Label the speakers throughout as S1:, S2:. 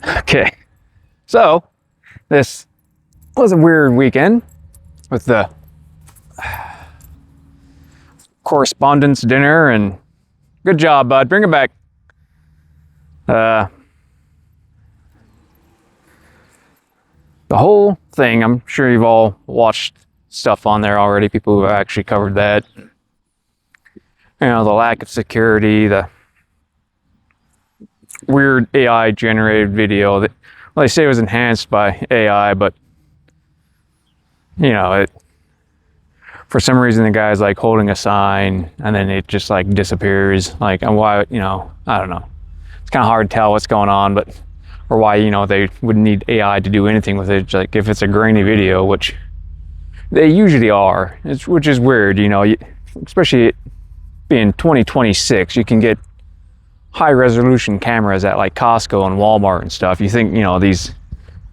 S1: Okay, so this was a weird weekend with the correspondence dinner, and good job, bud. Bring it back. The whole thing, I'm sure you've all watched stuff on there already, people who have actually covered that. You know, the lack of security, the weird AI generated video that, well, they say it was enhanced by AI, but you know, for some reason the guy's like holding a sign and then it just like disappears. Like, and why, you know, I don't know. It's kind of hard to tell what's going on, but, or why, you know, they would need AI to do anything with it. Like if it's a grainy video, which they usually are, which is weird, you know, especially being 2026, you can get high resolution cameras at like Costco and Walmart and stuff. You think, you know, these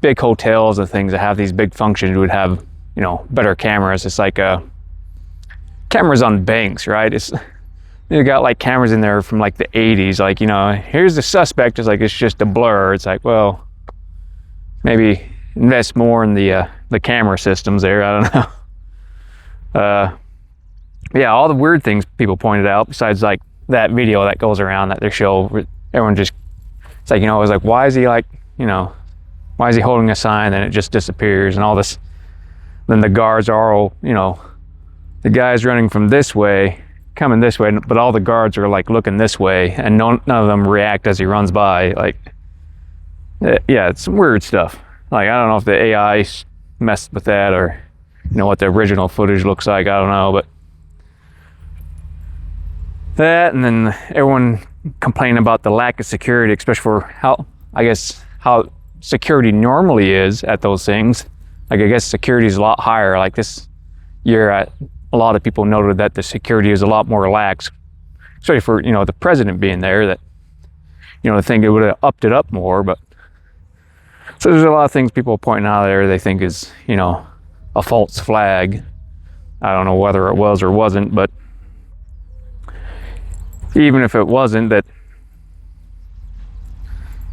S1: big hotels and things that have these big functions would have, you know, better cameras. It's like cameras on banks, right? It's, you got like cameras in there from like the 80s, like, you know, here's the suspect. It's like, it's just a blur. It's like, well, maybe invest more in the camera systems there. I don't know. Yeah, all the weird things people pointed out besides like that video that goes around that they show, everyone just, it's like, you know, it was like, why is he like, you know, why is he holding a sign and it just disappears and all this. Then the guards are all, you know, the guy's running from this way, coming this way, but all the guards are like looking this way and none of them react as he runs by. Like, yeah, it's some weird stuff. Like, I don't know if the AI messed with that or, you know, what the original footage looks like. I don't know, but that, and then everyone complaining about the lack of security, especially for how, I guess, how security normally is at those things. Like, I guess security is a lot higher. Like this year, a lot of people noted that the security is a lot more relaxed, especially for, you know, the president being there, that, you know, I think it would have upped it up more. But so there's a lot of things people pointing out there they think is, you know, a false flag. I don't know whether it was or wasn't, but even if it wasn't, that,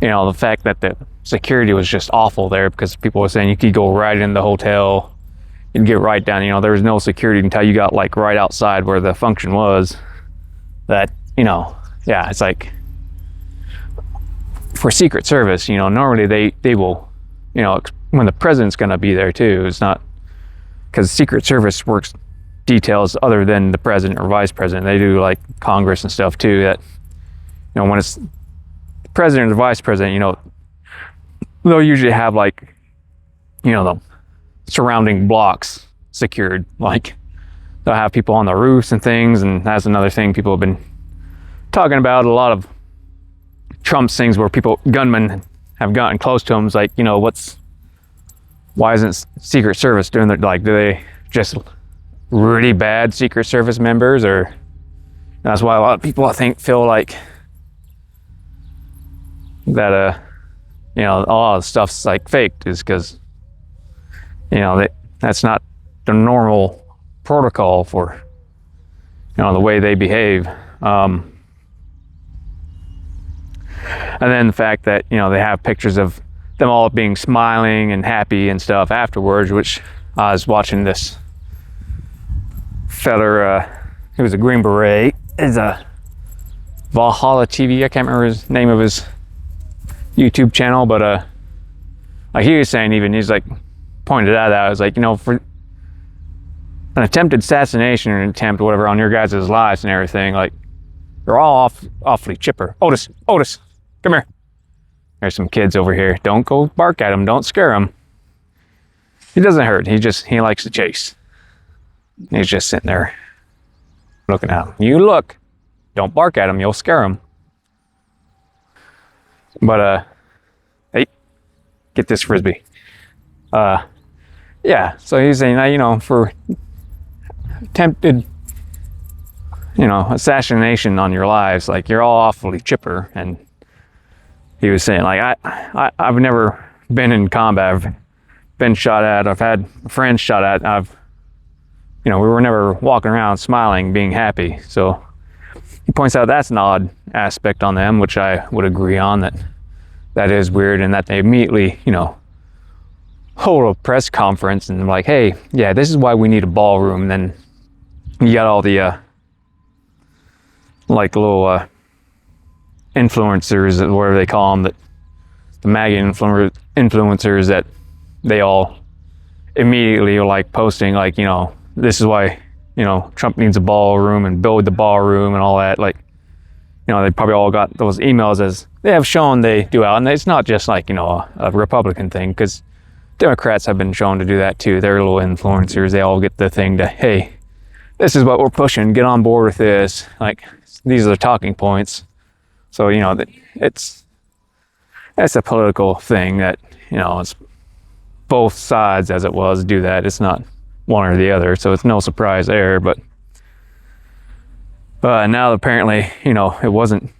S1: you know, the fact that the security was just awful there, because people were saying you could go right in the hotel and get right down, you know, there was no security until you got like right outside where the function was. That, you know, yeah, it's like for Secret Service, you know, normally they will, you know, when the president's gonna be there too, it's not, because Secret Service works details other than the president or vice president. They do like Congress and stuff too, that, you know, when it's the president or the vice president, you know, they'll usually have like, you know, the surrounding blocks secured. Like they'll have people on the roofs and things, and that's another thing people have been talking about. A lot of Trump's things where gunmen have gotten close to him. It's like, you know, why isn't Secret Service doing that? Like, do they just really bad Secret Service members? Or that's why a lot of people, I think, feel like that you know, a lot of stuff's like faked, is because, you know, that's not the normal protocol for, you know, the way they behave. And then the fact that, you know, they have pictures of them all being smiling and happy and stuff afterwards, which I was watching this feller, he was a Green Beret, is a Valhalla TV, I can't remember his name of his YouTube channel, but like he was saying, even he's like pointed out that I was like, you know, for an attempted assassination or an attempt, whatever, on your guys' lives and everything, like you're all awfully chipper. Otis, come here. There's some kids over here. Don't go bark at him. Don't scare him. He doesn't hurt. He likes to chase. He's just sitting there looking at him. You look. Don't bark at him. You'll scare him. But hey, get this Frisbee. Yeah. So he's saying, you know, for attempted, you know, assassination on your lives, like you're all awfully chipper. And he was saying, like, I've never been in combat. I've been shot at. I've had friends shot at. You know, we were never walking around smiling, being happy. So he points out that's an odd aspect on them, which I would agree on, that that is weird, and that they immediately, you know, hold a press conference and like, hey, yeah, this is why we need a ballroom. And then you got all the like little influencers, or whatever they call them, that the MAGA influencers, that they all immediately are like posting like, you know, this is why, you know, Trump needs a ballroom and build the ballroom and all that. Like, you know, they probably all got those emails, as they have shown they do out. And it's not just like, you know, a Republican thing, because Democrats have been shown to do that too. They're little influencers. They all get the thing to, hey, this is what we're pushing, get on board with this. Like, these are the talking points. So, you know, that's a political thing that, you know, it's both sides, as it was, do that. It's not one or the other, so it's no surprise there. But now apparently, you know, it wasn't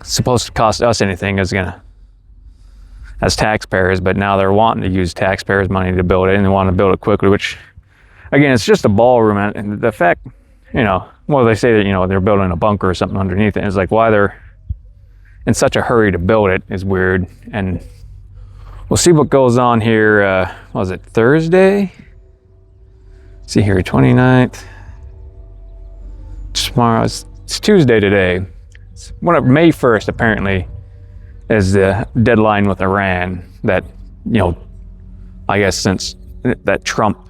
S1: supposed to cost us anything as taxpayers, but now they're wanting to use taxpayers' money to build it, and they want to build it quickly, which, again, it's just a ballroom. And the fact, you know, well, they say that, you know, they're building a bunker or something underneath it. It's like, why they're in such a hurry to build it is weird. And we'll see what goes on here. What was it, Thursday? Let's see here, 29th. Tomorrow, it's Tuesday today. May 1st, apparently, is the deadline with Iran. That, you know, I guess since that Trump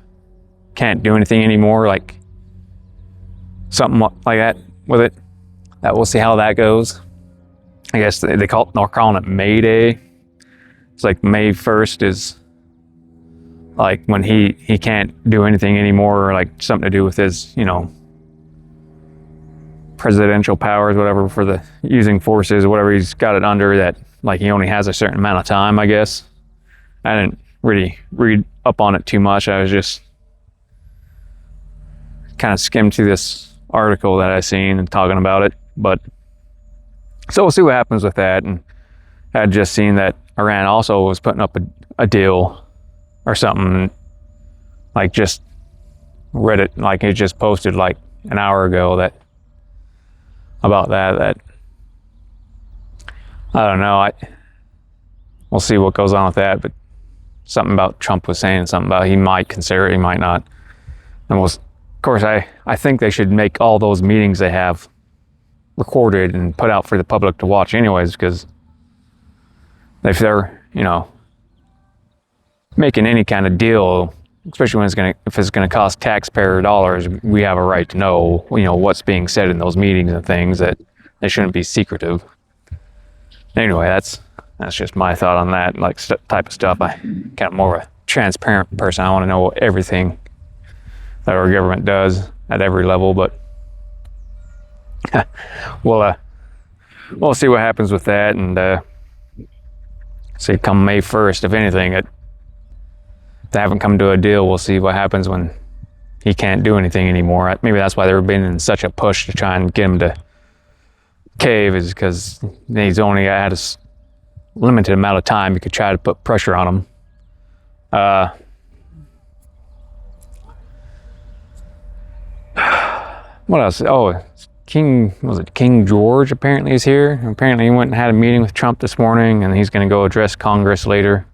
S1: can't do anything anymore, like something like that with it, that we'll see how that goes. I guess they're calling it May Day. It's like May 1st is like when he can't do anything anymore, or like something to do with his, you know, presidential powers, whatever, for the using forces or whatever he's got it under, that like he only has a certain amount of time, I guess. I didn't really read up on it too much. I was just kind of skimmed through this article that I seen and talking about it. But so we'll see what happens with that. And I had just seen that Iran also was putting up a deal or something, like just read it, like it just posted like an hour ago that about that I don't know, we'll see what goes on with that. But something about Trump was saying something about he might consider it, he might not. And of course, I think they should make all those meetings they have recorded and put out for the public to watch anyways, because if they're, you know, making any kind of deal, especially when if it's gonna cost taxpayer dollars, we have a right to know, you know, what's being said in those meetings and things, that they shouldn't be secretive. Anyway, that's just my thought on that, like type of stuff. I kind of more of a transparent person. I want to know everything that our government does at every level. But we'll see what happens with that, and see, come May 1st, if anything, if they haven't come to a deal, we'll see what happens when he can't do anything anymore. Maybe that's why they've been in such a push to try and get him to cave, is because he's only had a limited amount of time. You could try to put pressure on him. What else? Oh, King George apparently is here. Apparently he went and had a meeting with Trump this morning, and he's going to go address Congress later.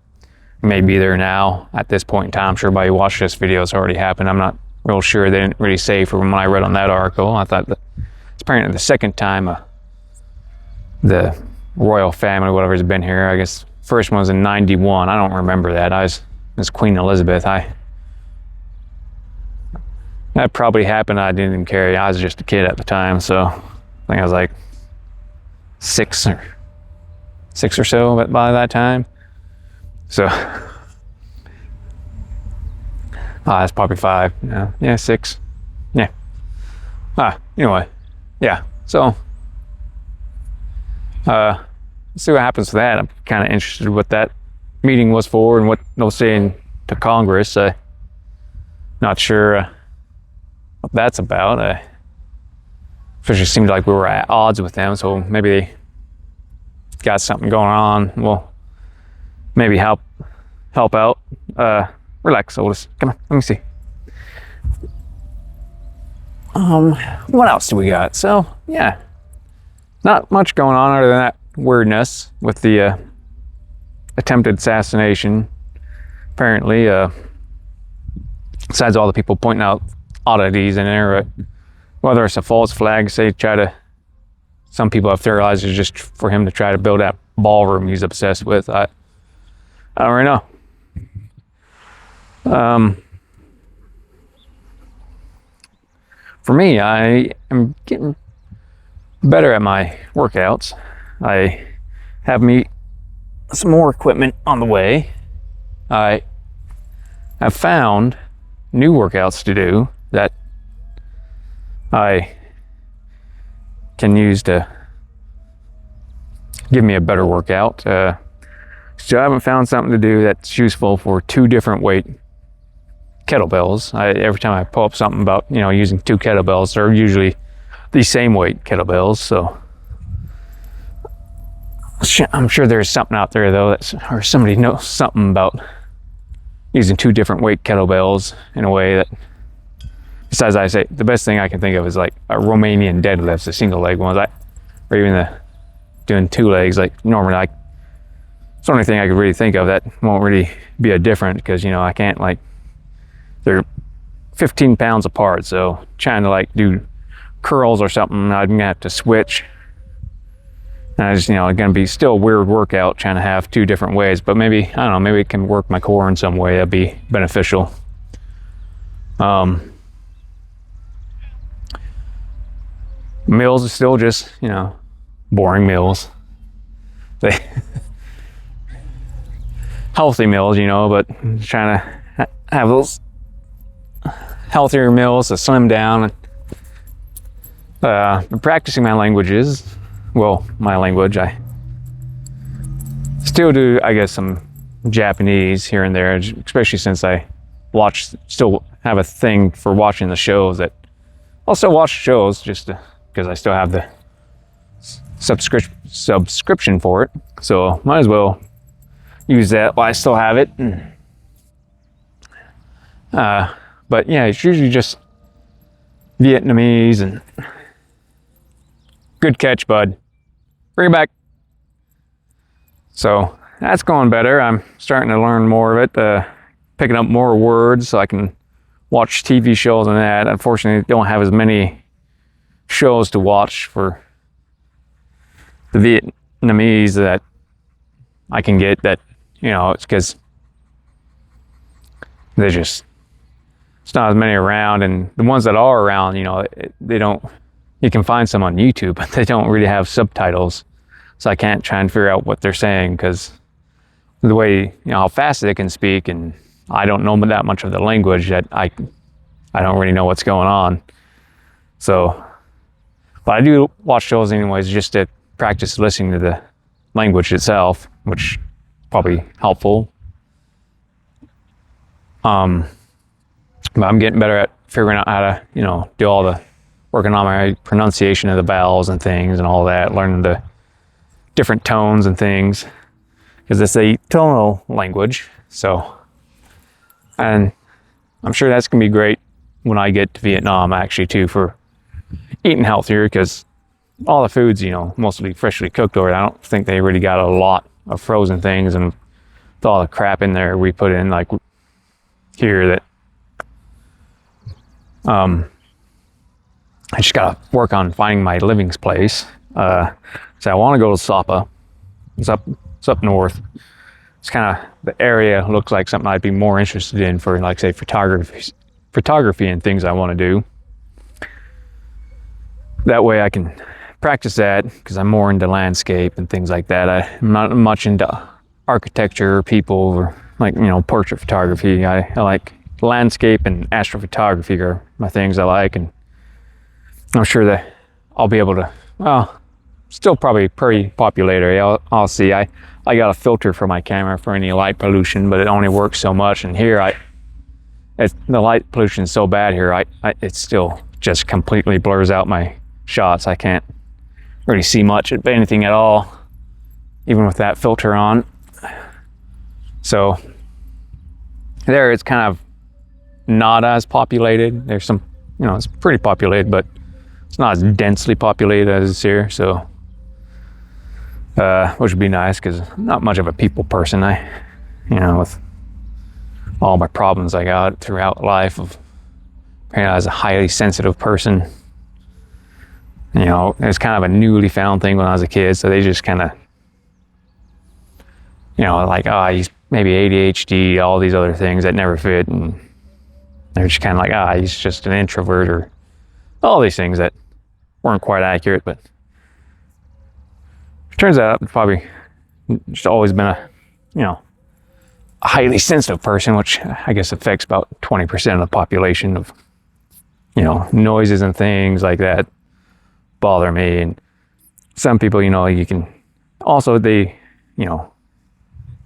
S1: He may be there now at this point in time. I'm sure everybody who watched this video has already happened. I'm not real sure. They didn't really say from when I read on that article. I thought that it's apparently the second time the royal family, whatever, has been here. I guess first one was in 91. I don't remember that. It was Queen Elizabeth. That probably happened. I didn't even care. I was just a kid at the time, so I think I was like six or so by that time. So that's probably 5. Yeah, 6. Yeah. Anyway, yeah. So let's see what happens with that. I'm kind of interested in what that meeting was for and what they'll say to Congress. Not sure what that's about. It just seemed like we were at odds with them, so maybe they got something going on. Well, maybe help out. Relax, Otis. Come on, let me see. What else do we got? So yeah, not much going on other than that weirdness with the attempted assassination. Apparently, besides all the people pointing out oddities in there, whether it's a false flag, some people have theorized it's just for him to try to build that ballroom he's obsessed with. I don't really know. For me, I am getting better at my workouts. I have some more equipment on the way. I have found new workouts to do that I can use to give me a better workout. Still haven't found something to do that's useful for 2 different weight kettlebells. Every time I pull up something about, using 2 kettlebells, they're usually the same weight kettlebells. So I'm sure there's something out there though, or somebody knows something about using 2 different weight kettlebells in a way that, besides I say, the best thing I can think of is like a Romanian deadlifts, the single leg ones, or even doing 2 legs. Like normally, it's the only thing I could really think of that won't really be a different, because I can't, they're 15 pounds apart, so trying to do curls or something, I'm gonna have to switch. And I just, gonna be still a weird workout trying to have 2 different ways, but maybe, I don't know, maybe it can work my core in some way. That'd be beneficial. Meals are still just, boring meals. Healthy meals, but trying to have those healthier meals to slim down. Been practicing my languages. Well, my language. I still do, I guess, some Japanese here and there, especially since I still have a thing for watching the shows. I'll still watch shows just because I still have the subscription for it. So might as well use that while I still have it. But yeah, it's usually just Vietnamese. And good catch, bud. Bring it back. So that's going better. I'm starting to learn more of it, picking up more words so I can watch TV shows and that. Unfortunately, don't have as many shows to watch for the Vietnamese that I can get, that, it's because it's not as many around, and the ones that are around, you can find some on YouTube, but they don't really have subtitles. So I can't try and figure out what they're saying, because the way, how fast they can speak, and I don't know that much of the language, that I don't really know what's going on. So, but I do watch shows anyways, just to practice listening to the language itself, which is probably helpful. But I'm getting better at figuring out how to, do all the, working on my pronunciation of the vowels and things and all that, learning the different tones and things, because it's a tonal language. So, and I'm sure that's gonna be great when I get to Vietnam, actually, too, for eating healthier, because all the food's, mostly freshly cooked over there. I don't think they really got a lot of frozen things, and with all the crap in there we put in, like here, that I just gotta work on finding my living place. So I want to go to Sapa. It's up north. It's kind of, the area looks like something I'd be more interested in for, like, say, photography and things I want to do. That way I can practice that, because I'm more into landscape and things like that. I'm not much into architecture or people, or portrait photography. I like landscape and astrophotography are my things I like, and I'm sure that I'll be able to, still probably pretty populated. I'll see. I got a filter for my camera for any light pollution, but it only works so much. And here the light pollution is so bad here, it still just completely blurs out my shots. I can't really see much of anything at all, even with that filter on. So there, it's kind of not as populated. There's some, it's pretty populated, but it's not as densely populated as it's here. So which would be nice because I'm not much of a people person. With all my problems I got throughout life, as a highly sensitive person, it's kind of a newly found thing when I was a kid. So they just kind of, he's maybe ADHD, all these other things that never fit, and they're just kind of like, he's just an introvert, or all these things that weren't quite accurate. But it turns out I've probably just always been a highly sensitive person, which I guess affects about 20% of the population of, noises and things like that bother me. And some people, you can also, they,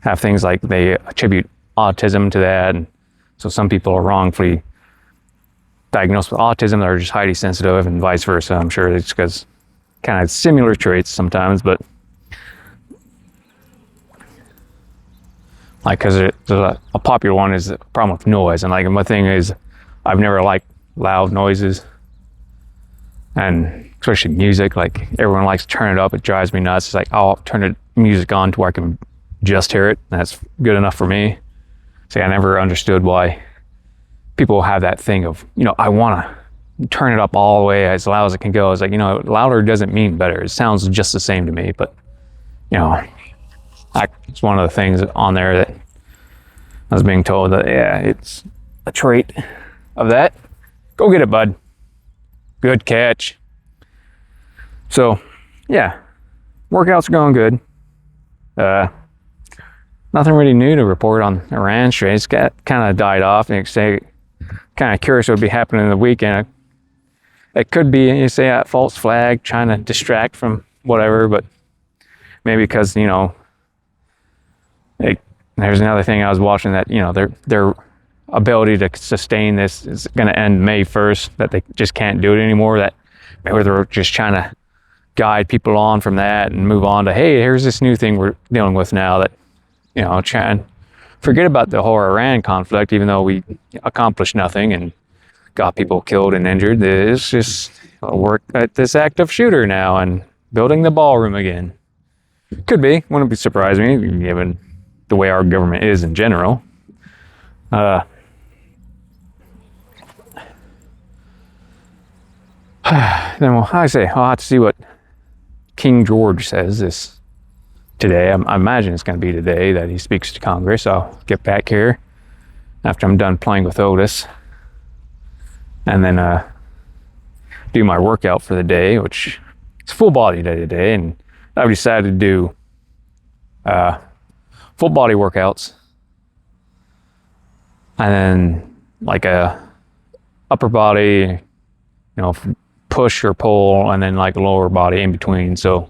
S1: have things like they attribute autism to that. And so some people are wrongfully diagnosed with autism that are just highly sensitive, and vice versa. I'm sure it's because kind of similar traits sometimes, but because a popular one is the problem with noise. And my thing is, I've never liked loud noises, and especially music. Everyone likes to turn it up. It drives me nuts. It's I'll turn the music on to where I can just hear it, and that's good enough for me. So I never understood why people have that thing of, I want to turn it up all the way as loud as it can go. It's louder doesn't mean better. It sounds just the same to me. But it's one of the things on there that I was being told that, it's a trait of that. Go get it, bud. Good catch. So, workouts are going good. Nothing really new to report on Iran Strait. It's kind of died off, and kind of curious what would be happening in the weekend. It could be, a false flag, trying to distract from whatever, but maybe because, there's another thing I was watching that, their ability to sustain this is going to end May 1st, that they just can't do it anymore, that maybe they're just trying to guide people on from that and move on to, hey, here's this new thing we're dealing with now, that, try and forget about the whole Iran conflict, even though we accomplished nothing and got people killed and injured. It's just work at this active shooter now and building the ballroom again. Could be. Wouldn't be surprise me, given the way our government is in general. Then I'll have to see what King George says today. I imagine it's going to be today that he speaks to Congress. I'll get back here after I'm done playing with Otis, and then do my workout for the day, which is full body day today. And I've decided to do full body workouts, and then a upper body, push or pull, and then lower body in between. So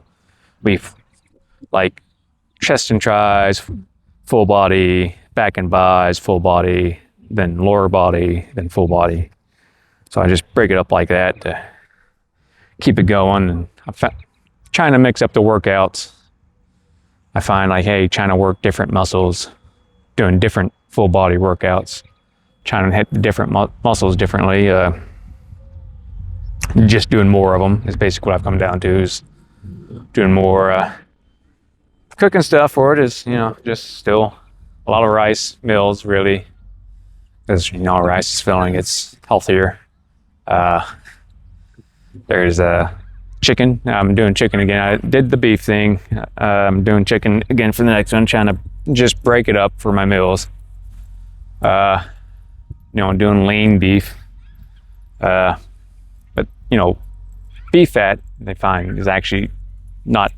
S1: we've chest and tris, full body, back and bis, full body, then lower body, then full body. So I just break it up like that to keep it going. And I'm trying to mix up the workouts. I find trying to work different muscles, doing different full body workouts, trying to hit the different muscles differently. Just doing more of them is basically what I've come down to, is doing more cooking stuff for it is, just still a lot of rice meals, really, because, rice is filling, it's healthier. There's chicken. I'm doing chicken again. I did the beef thing. I'm doing chicken again for the next one, trying to just break it up for my meals. I'm doing lean beef. But, beef fat, they find, is actually not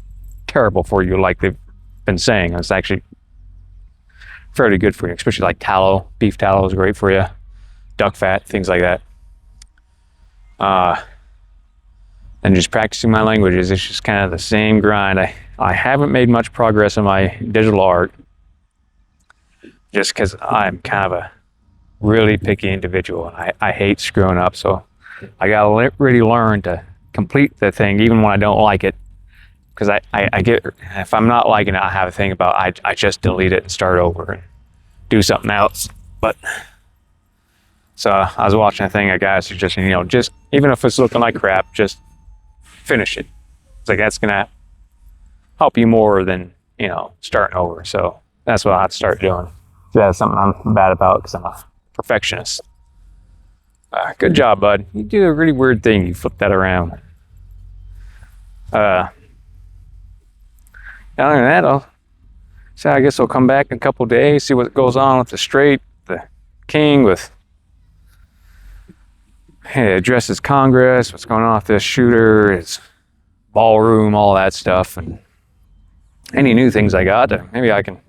S1: terrible for you, like they've been saying. It's actually fairly good for you, especially tallow. Beef tallow is great for you. Duck fat, things like that. And just practicing my languages. It's just kind of the same grind. I haven't made much progress in my digital art, just because I'm kind of a really picky individual. I hate screwing up, so I gotta really learn to complete the thing even when I don't like it. Because I get, if I'm not liking it, I have a thing about I just delete it and start over and do something else. But so I was watching a thing, a guy suggesting, just even if it's looking like crap, just finish it. It's that's gonna help you more than, you know, starting over. So that's what I have to start doing. So that's something I'm bad about because I'm a perfectionist. Good job, bud. You do a really weird thing. You flip that around. Other than that, I guess I'll come back in a couple days, see what goes on with the straight, the king, with addresses Congress, what's going on with this shooter, his ballroom, all that stuff, and any new things I got. Maybe I can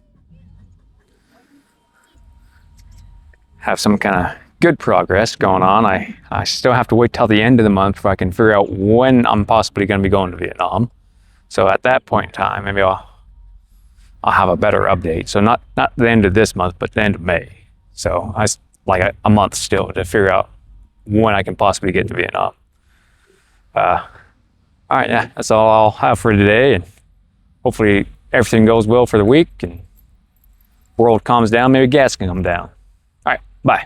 S1: have some kind of good progress going on. I still have to wait till the end of the month before I can figure out when I'm possibly going to be going to Vietnam. So at that point in time, maybe I'll have a better update. So not the end of this month, but the end of May. So I like a month still to figure out when I can possibly get to Vietnam. All right, yeah, that's all I'll have for today, and hopefully everything goes well for the week and world calms down. Maybe gas can come down. All right, bye.